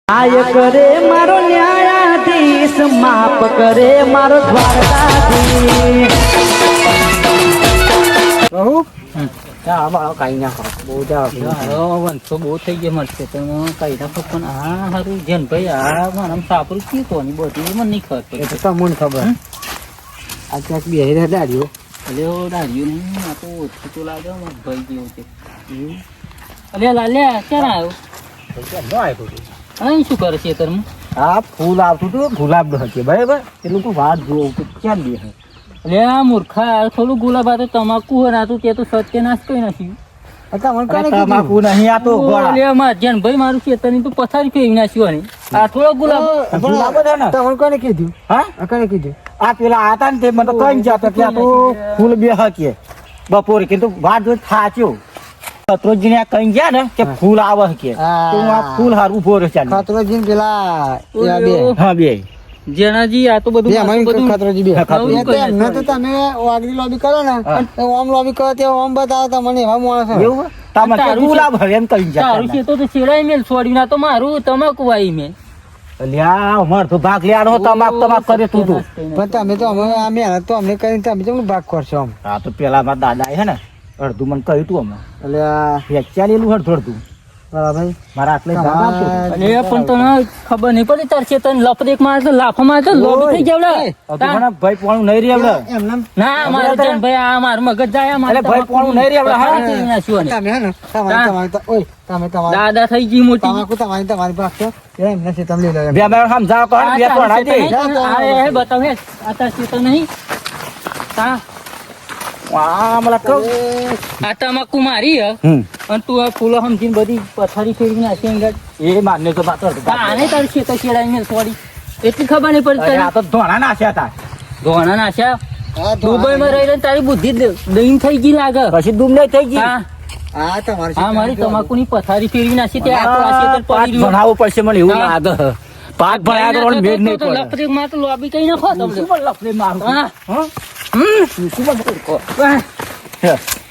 આય કરે મારો ન્યાયાધીશ, માફ કરે મારો દ્વારકાધીશ. બહુ થઈ ગયા મળશે તો કઈ નાખો પણ હા સારું જેન ભાઈ આ મારા સાપરું કીધો ની બધી મને નહીં ખબર એ તો મને ખબર આ ક્યાંક બે દાડ્યો એટલે રાડ્યું નહીં આ તો ઓછું તો લાગે ભાઈ જેવું છે અલે લાલ્યા ક્યારે આવ્યો અહીં શું કરે છે તરમ આ ફૂલ આવતું હતું ગુલાબ નું હતું બરાબર એટલું તું વાત જોવું કે ક્યાં બે એટલે આ મૂર્ખા થોડું ગુલાબ આ તો તમાકુ હોય ના તે તો સત્યનાશ કઈ નથી તમાકુ નહીં આ તો જેન ભાઈ મારું ખેતરની તો પથારી ફેરવી નાખ્યું આ થોડો ગુલાબ ગુલાબ જ ને તમને કોને કીધું હા કોને કીધું આ પેલા આતા ને તે મને તો કઈ જતો કે આ તો ફૂલ બે હકે બપોરે કીધું વાત જો થાચ્યો ખતરોજી ને કઈ ગયા ને કે ફૂલ આવે કે તો આ ફૂલ હાર ઉભો રહે ચાલ ખતરોજી પેલા બે હા બે જેનાજી આ તો બધું ખતરોજી બે એમને તો તમે વાગડી લોબી કરો ને ઓમ લોબી કરો તે ઓમ બતાવો તમને એવા માણસ એવું તમે ગુલાબ હવે એમ કઈ ગયા તારું છે તો છેડાઈ મેલ છોડી ના તો મારું તમાકુ આવી મેં અલ્યા અમાર તો ભાગ લેવાનો તમાક કરે તું તો પણ તમે તો અમે મહેનત તો અમને કરીને તમે કેમ ભાગ કરશો આમ હા તો પેલા મારા દાદા હે ને અડધું મને કહ્યું તું અમે એટલે ચાલેલું અડધું ભાઈ મારા આટલે પણ તને ખબર નહીં પડી તાર છે તને લપદેક માર તો લાફા માર તો લોબી થઈ ગયા ભાઈ પોણું નહીં રે ના મારે જન ભાઈ આ માર મગજ જાય મારે ભાઈ પોણું નહીં રે તમે હે ને તમે દાદા થઈ ગઈ મોટી તમારી પાસે એમ નથી તમે લઈ લો બે મેં સમજાવ કર બે તોડા દે આ બતાવ હે આ તાર છે તો નહીં હા આ मला કહું આ તમાકુ મારી હે અને તું આ ફૂલો સમજીને બધી પથારી ફેરવી નાખી અંગત એ માન્ય તો બાતો આને તાર છે તો છેડાઈ મેલ છોડી એટલી ખબર નહીં પડી આ તો ધોણા નાખ્યા હતા ધોણા નાખ્યા દુબઈ માં રહીને તારી બુદ્ધિ દહીં થઈ ગઈ લાગે પછી દુમ નહીં થઈ ગઈ હા તમારી હા મારી તમાકુ ની પથારી ફેરવી નાખી તે આખો પડી ભણાવવું પડશે મને એવું લાગે પાક ભણ્યા તો મેડ નહીં પડે લપડે માં તો લોબી કઈ નાખો તમને લપડે મારું હા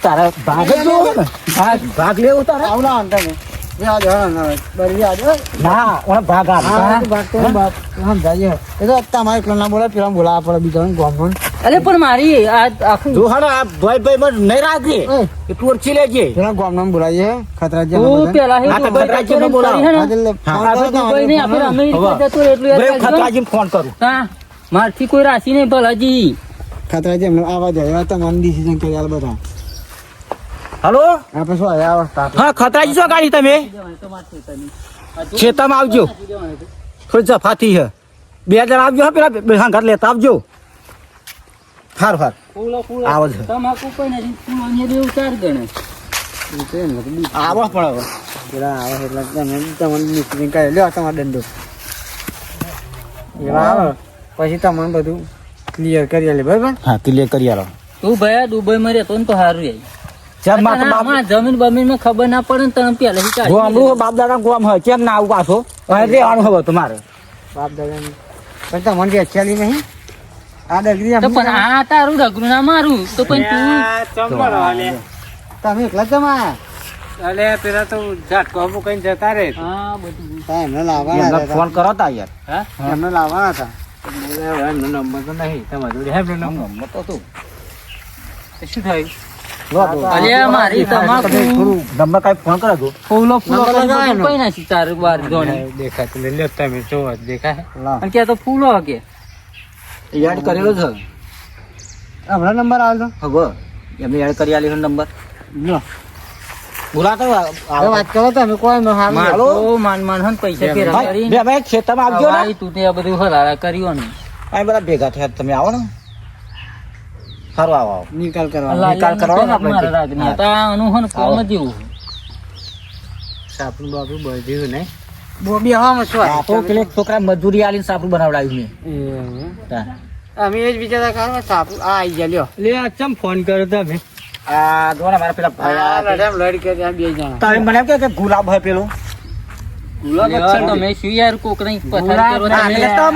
તારા ભાગ ભાગ લેવો તારા આવના અંતર અરે પણ મારી આખું નહીં રાખે તું ઓળખી લેજે ગામ બોલાય ખતરાજી ફોન કરું મારથી કોઈ રાશિ નહીં ભલાજી ખતરાજી એમને આવાજ આવ્યા તમામ ડિસિઝન કર્યા બધા હલો આપણે શું આવ્યા હા ખતરાજી શું ગાડી તમે ખેતરમાં આવજો થોડી જફાથી છે બે જણ આવજો પેલા ઘર લેતા આવજો હાર હાર આવો છે તમાકુ કોઈ નથી ઉતાર ગણે આવો પણ પેલા આવે એટલે તમને મિસ્ત્રી કહે લ્યો તમારો દંડો એવા આવે પછી તમને બધું ક્લિયર કરી આલે બરાબર હા ક્લિયર કરી આલો તું ભાઈ દુબઈ માં રહેતો ને તો સારું જમીન બમીન માં ખબર ના પડે ને તમે પેલા બાપ દાદા ગોમ હોય કેમ ના આવું પાછો રહેવાનું હવે તમારે બાપ દાદા પણ તમને વેચાલી નહીં આ ડગરી પણ આ તારું ડગરું ના મારું તો પણ તું તમે એકલા જમા અલે પેલા તો ઝાટકો મૂકીને જતા રે હા બધું એમને લાવવાના ફોન કરો તા યાર હા એમને લાવવાના હતા નંબર તો નહીં તમારા જોડે હે નંબર તો તું શું થયું ફૂલો કે યાદ કરેલો છે હમણાં નંબર આવ્યો હવે એમને યાદ કરી આલેલો નંબર બોલાતો વાત કરો તમે કોઈ માન પૈસા ફેરા કરી ખેતરમાં આવજો ને તું તે બધું હલારા કર્યો ને આ બધા ભેગા થયા તમે આવો ને સારું આવો નિકાલ કરવાનો આપણે અનુહન કોમ જેવું સાપરું બાપરું બધું ને બોબી હવામાં શું તો પેલે છોકરા મજૂરી આલીને સાપરું બનાવડાવ્યું મેં અમે એ જ વિચારતા કરો સાપરું આ આવી ગયા લ્યો લે ચમ ફોન કર્યો તમે આ દોરા મારા પેલા ભાઈ લડી કે બે જણા તમે મને એમ કે ગુલાબ હોય પેલો તમે શું યાર કોક નહીં પથારી કરો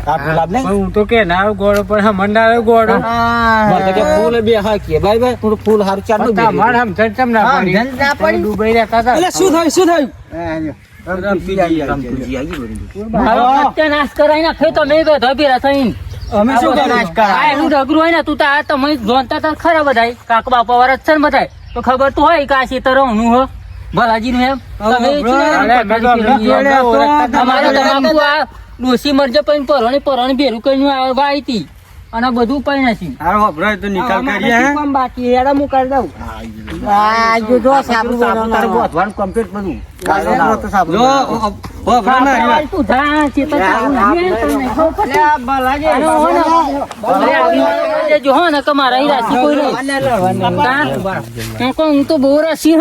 આ ગુલાબ ને હું તો કે ના ગોળો પણ મંડાયો ગોળો મને કે ફૂલ બે હાકીએ ભાઈ ભાઈ થોડું ફૂલ હારું ચાલુ બે તમારે આમ ચમ ના પડી ડૂબાઈ રહેતા હતા એટલે શું થયું મારો સત્યાનાશ કરાઈ નાખ્યો તો મેં બધા ભેરા થઈને અમે શું કર્યું આ એનું ઢગરું હોય ને તું તો આ તમે જોનતા તા ખરા બધાય કાક બાપા વાળા જ છે ને બધાય તો ખબર તો હોય કે આ ખેતર હું હ ભલાજી નું એમ તમે અમારે તમાકુ આ ડોસી મરજે પૈન પરવાની ભેરું કરીને વાઈ હતી અને બધું પૈ નથી બાકી હેડા હું કરી દઉં આ જો જો સાબુ તારું બોધવાનું કમ્પ્લીટ બધું તું જા ખેતર ચાલુ નહીં તમને ખબર પડે? આનો હો ને, ભલે જો હો ને કે મારા ઈ રાશિ કોઈ નહીં હું તો બહુ રાશિ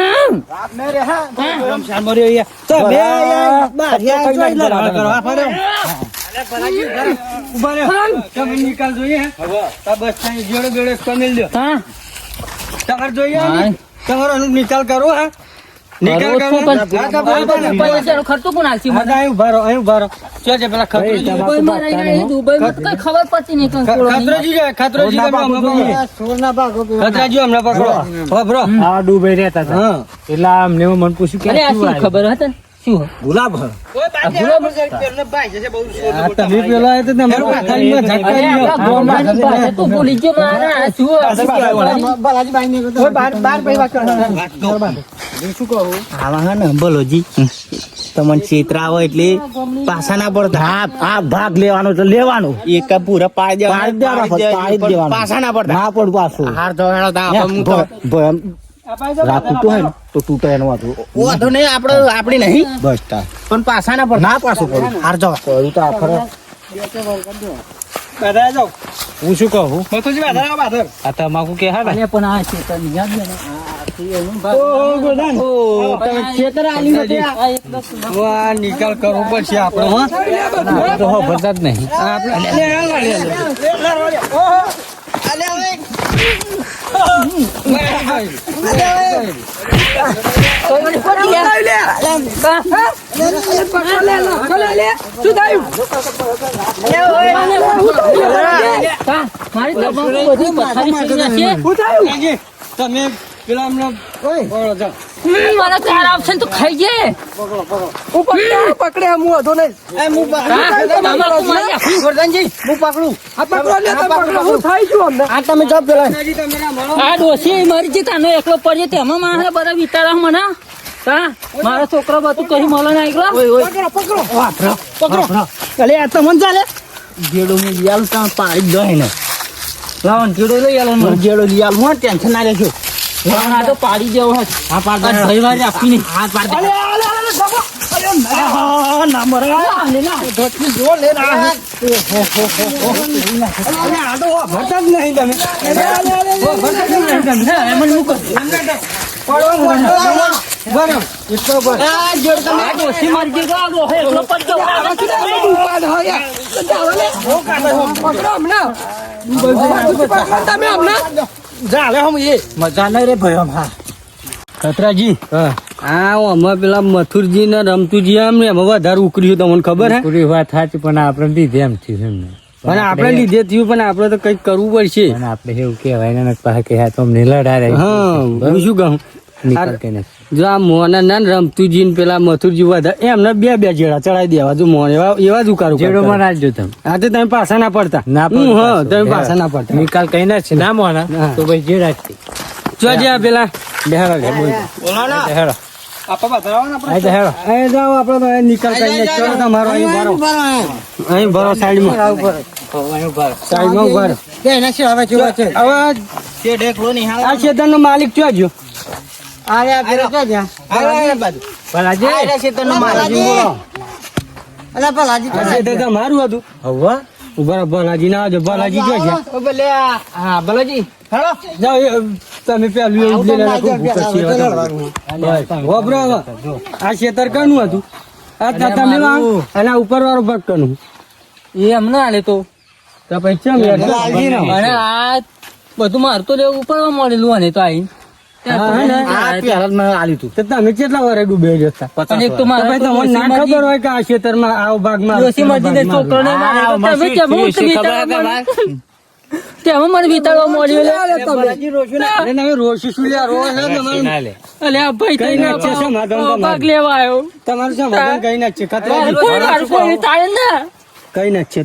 હા તમારો નિકાલ કરો હા નિકાલ કરો ખર્ચો કોણ હાલશે મને? ઉભારો શું છે પેલા દુબઈમાં રહીને એ દુબઈમાં તો કઈ ખબર પડતી નહીં કંઈ ખતરાજી હમણાં પકડો વાપરો આ ડૂબાઈ રહેતા હતા એટલે અમને મન પૂછ્યું કે અરે આ શું ખબર હતા ને? શું ગુલાબ તમે પેલા તો તમારું ખાલીમાં અરે આપણા ગોળમાની પાસે તો ભૂલી ગયો મારા આ શું આવા હા ને બોલોજી તમને ક્ષેત્ર આવે એટલે પાછા ના પડતા આ ભાગ લેવાનો તો લેવાનો એક પૂરા પાડી દેવાનો પાછા ના પડતા ના પડ પાછું હાર તો રાખું તો હે ને તો તૂટે એનો વાંધો નહીં આપડી નહીં બસ પણ પાછા ના પડતા ના પાછું પડું હાર જાવ પડું તો આખરે હું શું કહું આ તમાકુ કે હા અરે પણ આ ખેતર ની યાદ ને નિકાલ કરવો પડશે આપણો તો ભરતા જ નહીં મારી તમાકુ બધી પથારી સીધી નાખી. તમે પેલા હમણાં મારા ચાર આવશે ને તો ખાઈ જાય પકડે હું હતો નહીં તમાકુ મારી આખી ગોરધનજી હું પકડું હું થાય છું અમને આ તમે જાઓ પેલા આ ડોસી મારી જે તાનો એકલો પડ્યો તેમાં મારે બધા વિચારા મને હા મારો છોકરો બધું કઈ મળે ના પકડો અલે આ તમને ચાલે જેડો મેં લિયાલ તા પાડી દો ને લાવન જેડો લઈ આલો મને જેડો લિયાલ હું ટેન્શન ના લેજો આ તો પાડી દેવો હે આ પાડ દે ભાઈ વાળી આપી નહીં હાથ પાડ દે ના મરા ધોતી જો લે ના અલે આડો ભરતા જ નહીં તમે ભરતા જ નહીં તમે એમન મૂકો બરાબર એટલો બર આ જેડ તમે આ ડોસી મારી જે ગાડો હે એકલો પડ્યો જા લે હમ એ મજા નહીં રે ભાઈ હા ખતરાજી આ અમે પેલા મથુરજી ને રમતુજી આમ ને એમાં વધારે ઉકર્યું તમને ખબર હે પૂરી વાત સાચી પણ આપણે લીધે એમ થયું એમને પણ આપણે લીધે થયું પણ આપણે તો કઈક કરવું પડશે પણ આપણે એવું કહેવાય ને પાસે કે હા તો અમને લડાડે હા હું શું કહું નિકાલ કે નથી જો આ મોના ના રમતુજી ને પેલા મથુરજી વધારે એમને બે જેડા ચડાવી દેવા જો મોન એવા જ ઉકારું જેડો માં રાખજો તમે હા તો તમે પાછા ના પડતા ના હા તમે પાછા ના પડતા નિકાલ કઈ ના છે ના મોના તો ભાઈ જે રાખતી જો જે આ પેલા બેહાડો લે બોલ બેહાડો અહીં જાઓ આપણે તો અહીં નિકાલ કરીને ચલો તમારો અહીં ભરો સાઈડમાં સાઈડમાં ઉભા રહો. હવે આ ખેતરનો માલિક ક્યાં ગયો આ ખેતર તમારું હતું ઉભા રહો, ભલાજી ના આવજો ભલાજી ક્યાં છે હા ભલાજી જાઓ તમે પેલું એવું લઈને રાખો, ભૂખ છે હવે તમારી. વાપરો હવે. આ ખેતર કનું હતું આ તમે અને આ ઉપર વાળો ભાગ કનું એ અમને આલે તો તો પછી ચમ યાર? અને આ બધું મારતો લેવું પડવા મળેલું અને તો આઈ આ પહેલા જ મને આલ્યું તું. તો તમે કેટલા વારે ડૂબે જતા અને એક તો મારે ભાઈ તમને ના ખબર હોય કે આ ખેતરમાં આવો ભાગમાં ડોશી મરજીને છોકરોને મારે તો તમે કેમ હું વિચારવા મળ્યું? તેમાં મને વિચારવા મળ્યું લે તમે. અરે ના રોશી શું લ્યા રો હે તમારું અલ્યા ભાઈ કઈ તને નાખશે સમાધાન તમારું? ભાગ લેવા આવ્યો. તમારું સમાધાન કઈ નાખશે મારું કોઈ મારું કોઈ ચાલે ના. કઈ નાખશે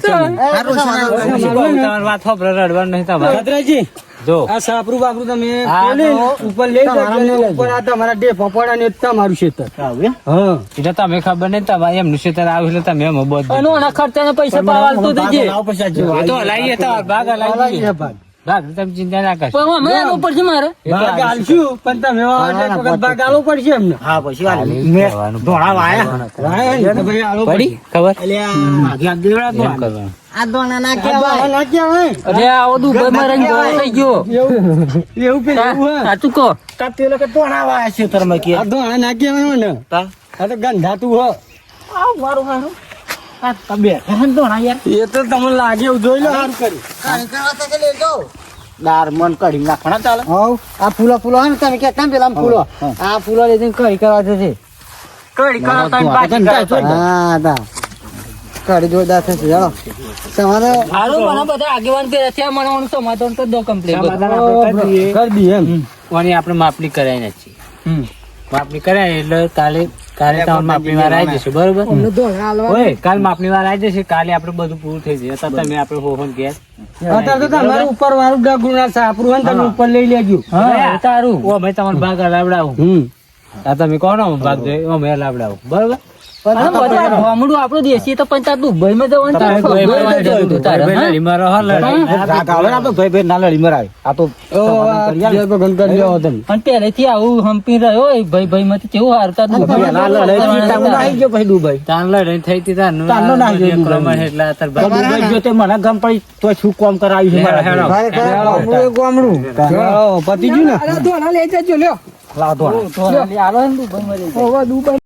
ખતરાજી જો આ સાપરું બાપરું તમે હા, ખોલી તો ઉપર લઈ જાઓ ઉપર આ તમારા ડેપો પડા ને તમારું ખેતર આવું એમ? હા એટલે તમે ખબર નહીં તમારે એમનું ક્ષેત્ર આવ્યું એટલે તમે એમ બધું અને ઓના ખર્ચાના પૈસા પાવા તો દેજે. લાવો પછી આ જેવું એ તો આવી હલાઈએ તો ભાગ હલાઈએ હલાઈએ ભાગ. ભાગ તમે ચિંતા ના કરશો પણ અમે એના ઉપર છે મારે. ભાગ આલશું પણ તમે એક વખત ભાગ આલવો પડશે એમને હા પછી આલ્યું. મેં ધોળા વાયા. વાય ને ભાઈ આલવો પડી ખબર અલ્યા, આઘી આઘી દેવડા એમ ધોળા. કરવાનું આ ધોળા ના આ કહેવાય. ના કહેવાય. અરે આવો દુબઈમાં રહીને ગોળો થઈ ગયો. એવું પેલું એવું હે. સાચું કહો. કાં પેલો કે ધોળા વાયા ખેતરમાં કે. આ તો આ ના કહેવાય ને તા? આ તો ગંધાતું હો આવ મારું હારું. આ તમે બેઠા ને ધોળા યાર. એ તો તમને લાગે એવું જોઈ લો સારું કર્યું દાર મન કઢી નાખવાના ચાલે. આ ફૂલો હે ને તમે કે પેલા ફૂલો આ ફૂલો લઈને કઢી કરવા જશે કઢી કરો તમે પાછી કરો. હા દા કઢી જોરદાર થશે ચાલો તમારે હારું મને બધા આગેવાન કર્યા છે મને ઓનું સમાધાન કરી દો કમ્પ્લીટ. કરી દી એમ ઓની આપણે માપણી કરાવી નથી માપણી કરાય એટલે કાલે તમારે માપણી વાર આવી જશે બરોબર ઓય કાલ માપણી વાર આવી જશે કાલે આપણે બધું પૂરું થઈ જશે અત્યારે તમે આપણે હોફન ગયા અત્યારે તો તમારે ઉપર વાળું ડગું ના સાપરું હોય ને તમે ઉપર લઈ લેજો હા તારું. ઓ ભાઈ તમારે ભાગ હલાવડાવું આ તમે કોનો ભાગ જોઈએ અમે હલાવડાવું બરોબર અને બધા ગામડું આપણું દેશી તો પણ તાર દુબઈમાં જવાનું તારે દુબઈમાં જવાનું તારે, હા? લડીમાં રહો લડાઈ. રાગ આવે ને આ તો ભાઈ ભાઈ ના લડી મરાય. આ તો ભગન કરી લેવો તમે અને પહેલેથી આવું હંપી રહ્યો હોય ભાઈ ભાઈ માંથી કેવું હારતા પેલા લડાઈ ટાઈમ આવી ગયો પછી દુબઈ. તાન લડાઈ થઈ હતી તારનું તારનો ના આ જોયું ક્રમ દુબઈ. એટલે અત્યારે તો ભાગ- દુબઈ ગયો તે મને ગમ પડી તો શું કામ કરાવ્યું છે મારા હેડો. જોડે? ચાલો, પતી ગયું ને લાવો ધોળા. આલો ને દુબઈમાં રહી જાય.